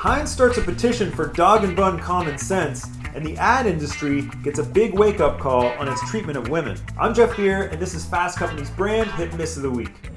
Heinz starts a petition for dog and bun common sense, and the ad industry gets a big wake-up call on its treatment of women. I'm Jeff Beer, and this is Fast Company's brand hit miss of the week.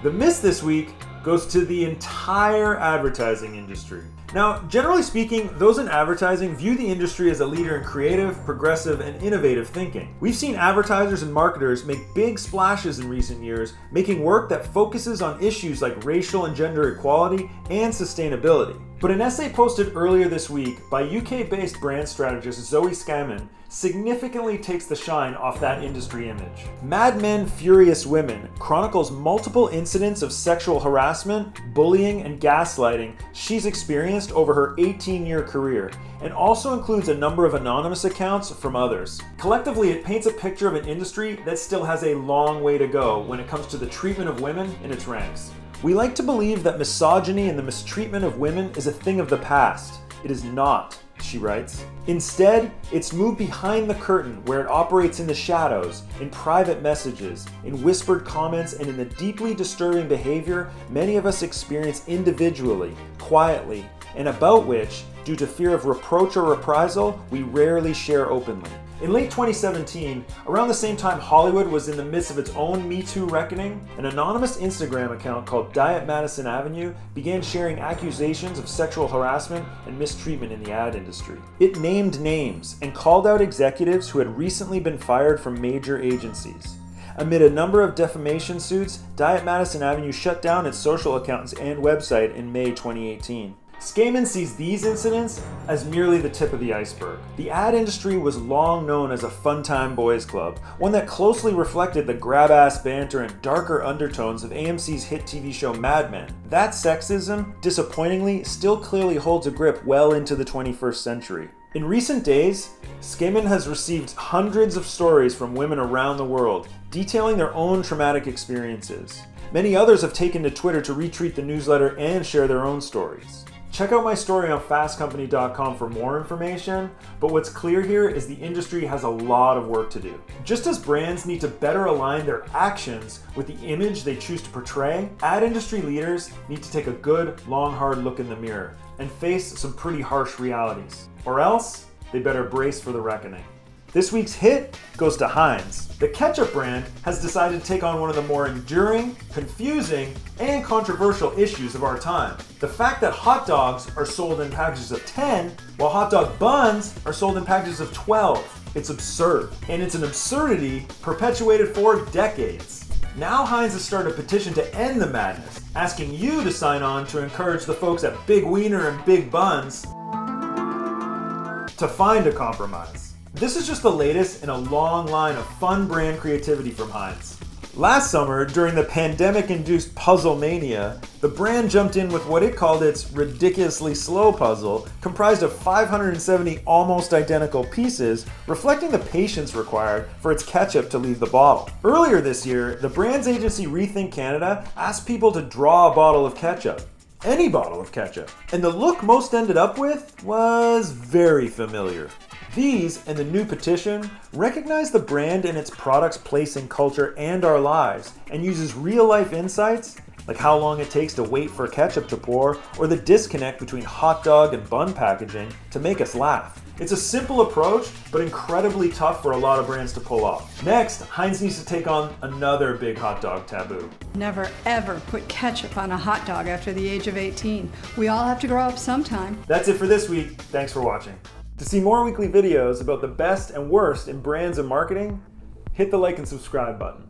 The miss this week goes to the entire advertising industry. Now, generally speaking, those in advertising view the industry as a leader in creative, progressive, and innovative thinking. We've seen advertisers and marketers make big splashes in recent years, making work that focuses on issues like racial and gender equality and sustainability. But an essay posted earlier this week by UK-based brand strategist Zoe Scammon significantly takes the shine off that industry image. Mad Men, Furious Women chronicles multiple incidents of sexual harassment, bullying, and gaslighting she's experienced over her 18-year career, and also includes a number of anonymous accounts from others. Collectively, it paints a picture of an industry that still has a long way to go when it comes to the treatment of women in its ranks. We like to believe that misogyny and the mistreatment of women is a thing of the past. It is not, she writes. Instead, it's moved behind the curtain where it operates in the shadows, in private messages, in whispered comments, and in the deeply disturbing behavior many of us experience individually, quietly, and about which, due to fear of reproach or reprisal, we rarely share openly. In late 2017, around the same time Hollywood was in the midst of its own Me Too reckoning, an anonymous Instagram account called Diet Madison Avenue began sharing accusations of sexual harassment and mistreatment in the ad industry. It named names and called out executives who had recently been fired from major agencies. Amid a number of defamation suits, Diet Madison Avenue shut down its social accounts and website in May 2018. Scammon sees these incidents as merely the tip of the iceberg. The ad industry was long known as a fun-time boys club, one that closely reflected the grab-ass banter and darker undertones of AMC's hit TV show Mad Men. That sexism, disappointingly, still clearly holds a grip well into the 21st century. In recent days, Scammon has received hundreds of stories from women around the world, detailing their own traumatic experiences. Many others have taken to Twitter to retweet the newsletter and share their own stories. Check out my story on fastcompany.com for more information, but what's clear here is the industry has a lot of work to do. Just as brands need to better align their actions with the image they choose to portray, ad industry leaders need to take a good, long, hard look in the mirror and face some pretty harsh realities. Or else, they better brace for the reckoning. This week's hit goes to Heinz. The ketchup brand has decided to take on one of the more enduring, confusing, and controversial issues of our time. The fact that hot dogs are sold in packages of 10, while hot dog buns are sold in packages of 12. It's absurd. And it's an absurdity perpetuated for decades. Now Heinz has started a petition to end the madness, asking you to sign on to encourage the folks at Big Wiener and Big Buns to find a compromise. This is just the latest in a long line of fun brand creativity from Heinz. Last summer, during the pandemic-induced puzzle mania, the brand jumped in with what it called its ridiculously slow puzzle, comprised of 570 almost identical pieces, reflecting the patience required for its ketchup to leave the bottle. Earlier this year, the brand's agency Rethink Canada asked people to draw a bottle of ketchup. Any bottle of ketchup. And the look most ended up with was very familiar. These, and the new petition, recognize the brand and its product's place in culture and our lives, and uses real-life insights, like how long it takes to wait for ketchup to pour, or the disconnect between hot dog and bun packaging, to make us laugh. It's a simple approach, but incredibly tough for a lot of brands to pull off. Next, Heinz needs to take on another big hot dog taboo. Never ever put ketchup on a hot dog after the age of 18. We all have to grow up sometime. That's it for this week. Thanks for watching. To see more weekly videos about the best and worst in brands and marketing, hit the like and subscribe button.